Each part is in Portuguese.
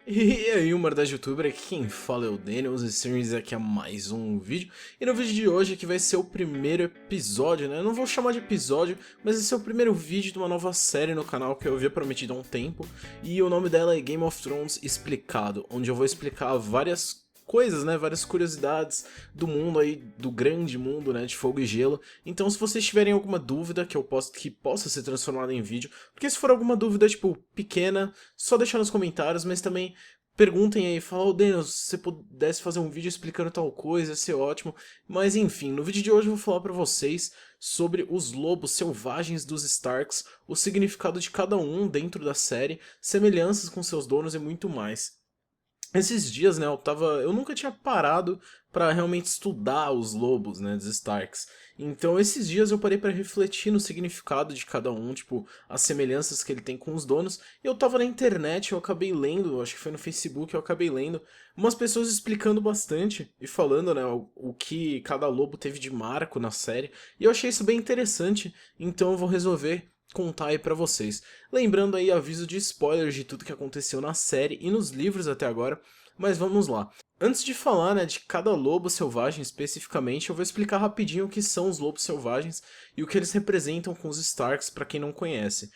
E aí, o Mordaz Youtuber, aqui quem fala é o Daniel, os streams aqui a mais um vídeo. E no vídeo de hoje aqui vai ser o primeiro episódio, né? Eu não vou chamar de episódio, mas esse é o primeiro vídeo de uma nova série no canal que eu havia prometido há um tempo. E o nome dela é Game of Thrones Explicado, onde eu vou explicar várias coisas, né, várias curiosidades do mundo aí, do grande mundo, né, de Fogo e Gelo. Então se vocês tiverem alguma dúvida que eu posso, que possa ser transformada em vídeo, porque se for alguma dúvida, tipo, pequena, só deixar nos comentários, mas também perguntem aí, fala, ô Denis, se você pudesse fazer um vídeo explicando tal coisa, ia ser ótimo. Mas enfim, no vídeo de hoje eu vou falar pra vocês sobre os lobos selvagens dos Starks, o significado de cada um dentro da série, semelhanças com seus donos e muito mais. Esses dias, né, eu nunca tinha parado pra realmente estudar os lobos, né, dos Starks. Então, esses dias eu parei pra refletir no significado de cada um, tipo, as semelhanças que ele tem com os donos. E eu tava na internet, eu acabei lendo, acho que foi no Facebook, eu acabei lendo umas pessoas explicando bastante e falando, né, o que cada lobo teve de marco na série. E eu achei isso bem interessante, então eu vou resolver contar aí pra vocês. Lembrando aí, aviso de spoilers de tudo que aconteceu na série e nos livros até agora, mas vamos lá. Antes de falar, né, de cada lobo selvagem especificamente, eu vou explicar rapidinho o que são os lobos selvagens e o que eles representam com os Starks para quem não conhece.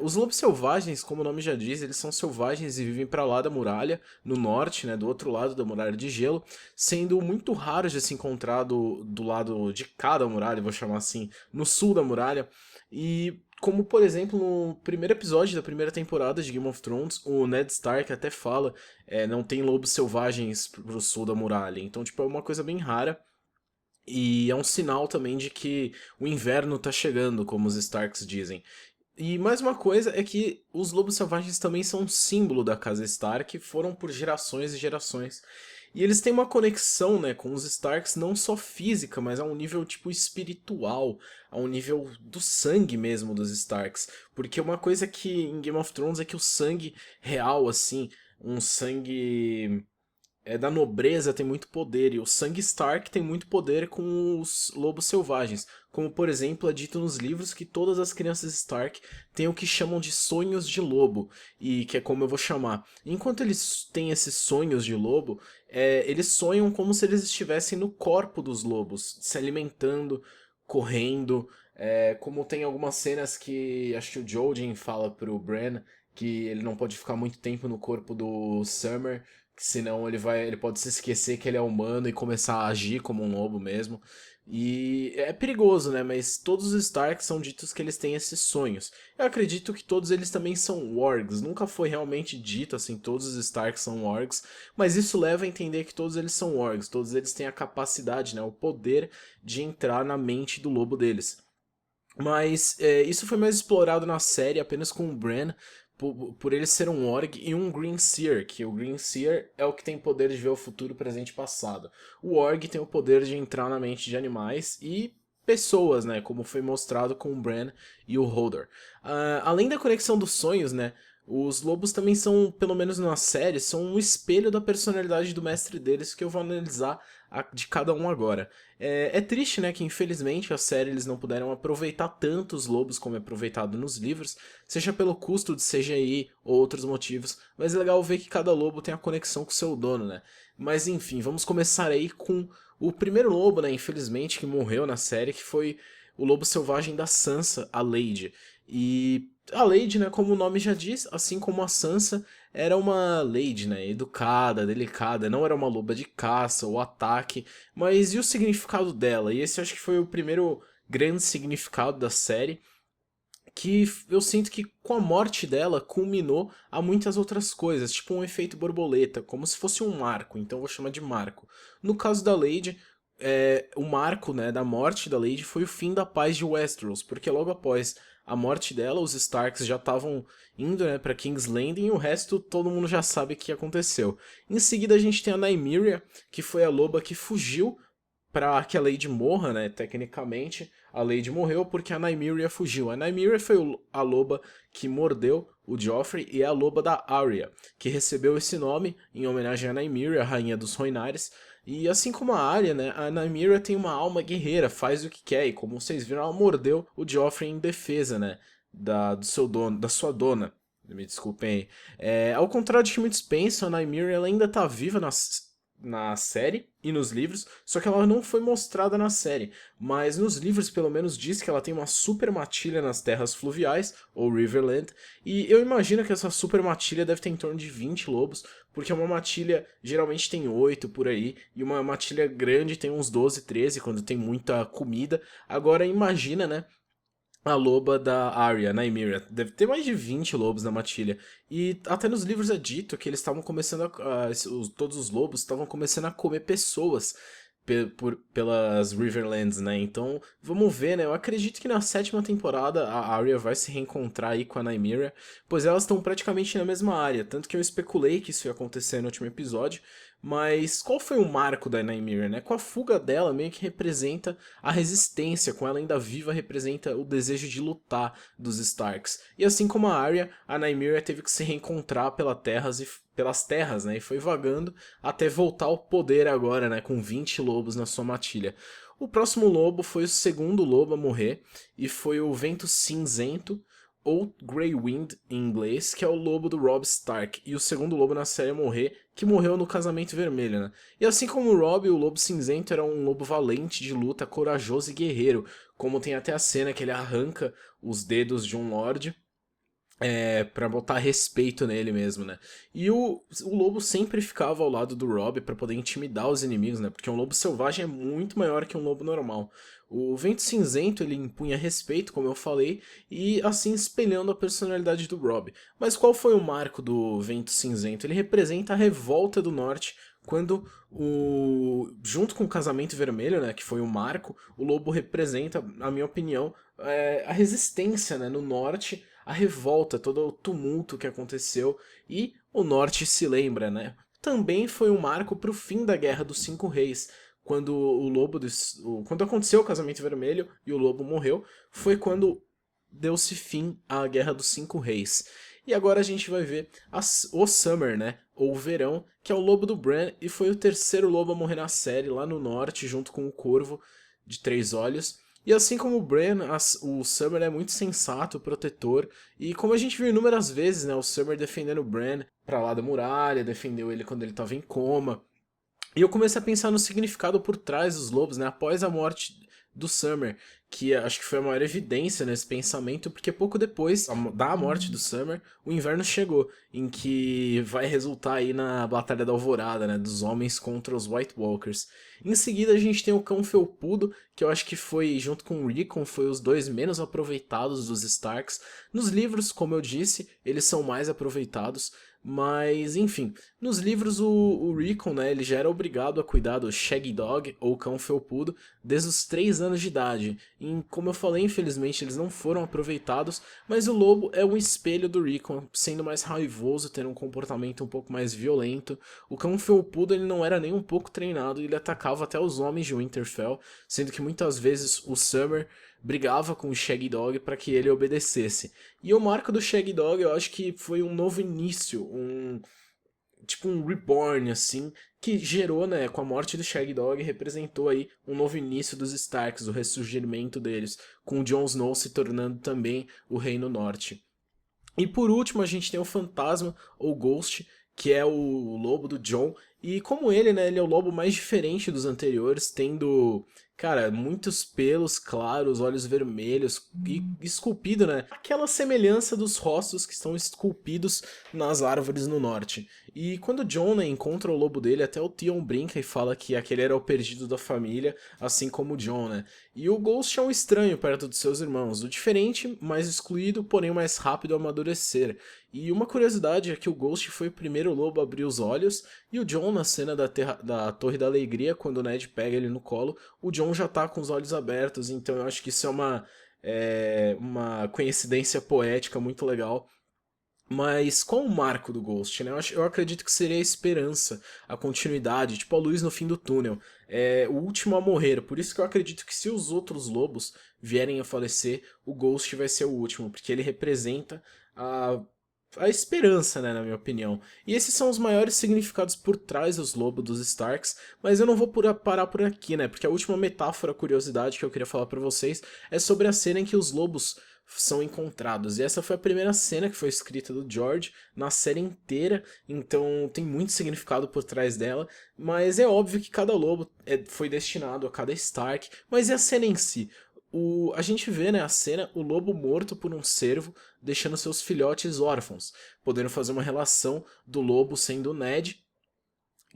Os lobos selvagens, como o nome já diz, eles são selvagens e vivem para lá da muralha, no norte, né, do outro lado da muralha de gelo, sendo muito raros de se encontrar do lado de cada muralha, vou chamar assim, no sul da muralha. E como, por exemplo, no primeiro episódio da primeira temporada de Game of Thrones, o Ned Stark até fala, não tem lobos selvagens pro sul da muralha. Então, tipo, é uma coisa bem rara. E é um sinal também de que o inverno tá chegando, como os Starks dizem. E mais uma coisa é que os lobos selvagens também são um símbolo da casa Stark, foram por gerações e gerações. E eles têm uma conexão, né, com os Starks não só física, mas a um nível tipo espiritual, a um nível do sangue mesmo dos Starks. Porque uma coisa que em Game of Thrones é que o sangue real, assim, um sangue da nobreza tem muito poder, e o sangue Stark tem muito poder com os lobos selvagens. Como, por exemplo, é dito nos livros que todas as crianças Stark têm o que chamam de sonhos de lobo, e que é como eu vou chamar. Enquanto eles têm esses sonhos de lobo, eles sonham como se eles estivessem no corpo dos lobos, se alimentando, correndo. Como tem algumas cenas que acho que o Jojen fala pro Bran que ele não pode ficar muito tempo no corpo do Summer, que senão ele pode se esquecer que ele é humano e começar a agir como um lobo mesmo. E é perigoso, né? Mas todos os Starks são ditos que eles têm esses sonhos. Eu acredito que todos eles também são wargs. Nunca foi realmente dito assim, todos os Starks são wargs, mas isso leva a entender que todos eles são wargs. Todos eles têm a capacidade, né, o poder de entrar na mente do lobo deles. Mas isso foi mais explorado na série apenas com o Bran, por ele ser um Orc e um Green Seer, que o Green Seer é o que tem poder de ver o futuro, presente e passado. O Orc tem o poder de entrar na mente de animais e pessoas, né, como foi mostrado com o Bran e o Hodor. Além da conexão dos sonhos, né, os lobos também são, pelo menos na série, são um espelho da personalidade do mestre deles, que eu vou analisar de cada um agora. É triste, né, que infelizmente a série eles não puderam aproveitar tanto os lobos como é aproveitado nos livros, seja pelo custo de CGI ou outros motivos, mas é legal ver que cada lobo tem a conexão com o seu dono, né. Mas enfim, vamos começar aí com o primeiro lobo, né, infelizmente, que morreu na série, que foi o lobo selvagem da Sansa, a Lady. E a Lady, né, como o nome já diz, assim como a Sansa, era uma lady, né, educada, delicada, não era uma loba de caça ou ataque, mas e o significado dela? E esse eu acho que foi o primeiro grande significado da série, que eu sinto que com a morte dela culminou a muitas outras coisas, tipo um efeito borboleta, como se fosse um marco, então eu vou chamar de marco. No caso da Lady, o marco, né, da morte da Lady foi o fim da paz de Westeros, porque logo após a morte dela, os Starks já estavam indo, né, para King's Landing e o resto todo mundo já sabe o que aconteceu. Em seguida a gente tem a Nymeria, que foi a loba que fugiu para que a Lady morra, né, tecnicamente. A Lady morreu porque a Nymeria fugiu. A Nymeria foi a loba que mordeu o Joffrey e é a loba da Arya, que recebeu esse nome em homenagem a Nymeria, a rainha dos Rhoynares. E assim como a Arya, né, a Nymeria tem uma alma guerreira, faz o que quer, e como vocês viram, ela mordeu o Joffrey em defesa, né, do seu dono, da sua dona. Me desculpem aí. Ao contrário de que muitos pensam, a Nymeria ela ainda tá viva na série e nos livros, só que ela não foi mostrada na série. Mas nos livros, pelo menos, diz que ela tem uma super matilha nas terras fluviais, ou Riverland, e eu imagino que essa super matilha deve ter em torno de 20 lobos, porque uma matilha geralmente tem 8 por aí, e uma matilha grande tem uns 12, 13 quando tem muita comida. Agora imagina, né? A loba da Arya, Nymeria. Deve ter mais de 20 lobos na matilha. E até nos livros é dito que eles estavam começando todos os lobos estavam começando a comer pessoas pelas Riverlands, né? Então, vamos ver, né? Eu acredito que na sétima temporada a Arya vai se reencontrar aí com a Nymeria, pois elas estão praticamente na mesma área. Tanto que eu especulei que isso ia acontecer no último episódio. Mas qual foi o marco da Nymeria, né? Com a fuga dela, meio que representa a resistência, com ela ainda viva, representa o desejo de lutar dos Starks. E assim como a Arya, a Nymeria teve que se reencontrar pelas terras, né? E foi vagando até voltar ao poder agora, né? Com 20 lobos na sua matilha. O próximo lobo foi o segundo lobo a morrer, e foi o Vento Cinzento, ou Grey Wind em inglês, que é o lobo do Robb Stark, e o segundo lobo na série a morrer, que morreu no Casamento Vermelho, né? E assim como o Robb, o Lobo Cinzento era um lobo valente de luta, corajoso e guerreiro, como tem até a cena que ele arranca os dedos de um Lorde, pra botar respeito nele mesmo, né? E o lobo sempre ficava ao lado do Robb pra poder intimidar os inimigos, né? Porque um lobo selvagem é muito maior que um lobo normal. O Vento Cinzento, ele impunha respeito, como eu falei, e assim espelhando a personalidade do Robb. Mas qual foi o marco do Vento Cinzento? Ele representa a revolta do norte, quando junto com o Casamento Vermelho, né, que foi o marco, o lobo representa, na minha opinião, a resistência, né, no norte, a revolta, todo o tumulto que aconteceu, e o norte se lembra, né? Também foi um marco para o fim da Guerra dos Cinco Reis, quando quando aconteceu o Casamento Vermelho e o lobo morreu, foi quando deu-se fim à Guerra dos Cinco Reis. E agora a gente vai ver o Summer, né? Ou o Verão, que é o lobo do Bran e foi o terceiro lobo a morrer na série lá no norte, junto com o Corvo de Três Olhos. E assim como o Bran, o Summer é muito sensato, protetor, e como a gente viu inúmeras vezes, né, o Summer defendendo o Bran pra lá da muralha, defendeu ele quando ele tava em coma. E eu comecei a pensar no significado por trás dos lobos, né, após a morte do Summer, que acho que foi a maior evidência nesse pensamento, porque pouco depois da morte do Summer, o inverno chegou, em que vai resultar aí na Batalha da Alvorada, né, dos homens contra os White Walkers. Em seguida a gente tem o Cão Felpudo, que eu acho que foi, junto com o Rickon, foi os dois menos aproveitados dos Starks. Nos livros, como eu disse, eles são mais aproveitados, mas, enfim, nos livros o Rickon, né, ele já era obrigado a cuidar do Shaggy Dog, ou Cão Felpudo, desde os 3 anos de idade. E, como eu falei, infelizmente eles não foram aproveitados, mas o lobo é um espelho do Rickon, sendo mais raivoso, tendo um comportamento um pouco mais violento. O Cão Felpudo ele não era nem um pouco treinado e ele atacava até os homens de Winterfell, sendo que muitas vezes o Summer brigava com o Shaggy Dog para que ele obedecesse. E o marco do Shaggy Dog eu acho que foi um novo início, tipo um reborn assim, que gerou, né, com a morte do Shaggy Dog, representou aí um novo início dos Starks, o ressurgimento deles, com o Jon Snow se tornando também o Rei no Norte. E por último a gente tem o Fantasma, ou Ghost, que é o lobo do Jon, e como ele, né, ele é o lobo mais diferente dos anteriores, tendo, cara, muitos pelos claros, olhos vermelhos e esculpido, né, aquela semelhança dos rostos que estão esculpidos nas árvores no norte. E quando o Jon, né, encontra o lobo dele, até o Theon brinca e fala que aquele era o perdido da família, assim como o Jon, né. E o Ghost é um estranho perto dos seus irmãos, o diferente, mais excluído, porém mais rápido a amadurecer. E uma curiosidade é que o Ghost foi o primeiro lobo a abrir os olhos, e o Jon, na cena da Torre da Alegria, quando o Ned pega ele no colo, o Jon já tá com os olhos abertos, então eu acho que isso é uma coincidência poética muito legal. Mas qual o marco do Ghost, né? Eu acredito que seria a esperança, a continuidade, tipo a luz no fim do túnel. É o último a morrer. Por isso que eu acredito que se os outros lobos vierem a falecer, o Ghost vai ser o último, porque ele representa a esperança, né, na minha opinião. E esses são os maiores significados por trás dos lobos dos Starks, mas eu não vou parar por aqui, né? Porque a última metáfora, curiosidade que eu queria falar pra vocês é sobre a cena em que os lobos são encontrados. E essa foi a primeira cena que foi escrita do George na série inteira, então tem muito significado por trás dela, mas é óbvio que cada lobo foi destinado a cada Stark, mas e a cena em si? A gente vê, né, a cena, o lobo morto por um cervo, deixando seus filhotes órfãos, podendo fazer uma relação do lobo sendo o Ned,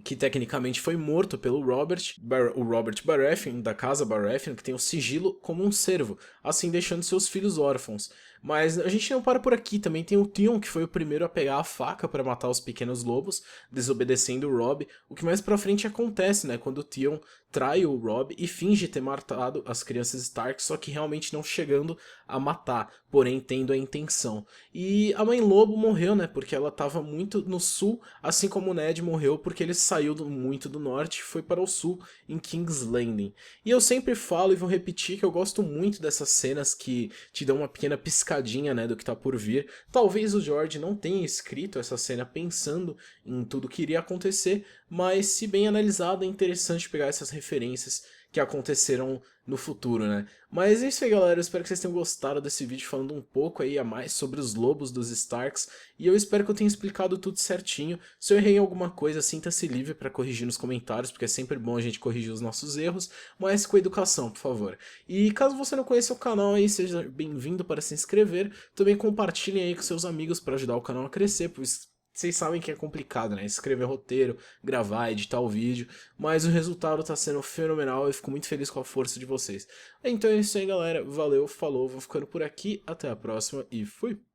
que tecnicamente foi morto pelo o Robert Baratheon, da casa Baratheon, que tem o sigilo como um servo, assim deixando seus filhos órfãos. Mas a gente não para por aqui, também tem o Theon, que foi o primeiro a pegar a faca para matar os pequenos lobos, desobedecendo o Robb, o que mais pra frente acontece, né, quando o Theon trai o Robb e finge ter matado as crianças Stark, só que realmente não chegando a matar, porém tendo a intenção. E a mãe lobo morreu, né, porque ela estava muito no sul, assim como o Ned morreu porque ele saiu muito do norte e foi para o sul, em King's Landing. E eu sempre falo e vou repetir que eu gosto muito dessas cenas que te dão uma pequena piscadinha, né, do que tá por vir. Talvez o George não tenha escrito essa cena pensando em tudo que iria acontecer, mas se bem analisado é interessante pegar essas referências que aconteceram no futuro, né? Mas é isso aí, galera, eu espero que vocês tenham gostado desse vídeo falando um pouco aí a mais sobre os lobos dos Starks, e eu espero que eu tenha explicado tudo certinho. Se eu errei em alguma coisa, sinta-se livre para corrigir nos comentários, porque é sempre bom a gente corrigir os nossos erros, mas com educação, por favor. E caso você não conheça o canal aí, seja bem-vindo para se inscrever, também compartilhem aí com seus amigos para ajudar o canal a crescer, pois vocês sabem que é complicado, né? Escrever roteiro, gravar, editar o vídeo, mas o resultado tá sendo fenomenal e eu fico muito feliz com a força de vocês. Então é isso aí, galera. Valeu, falou, vou ficando por aqui, até a próxima e fui!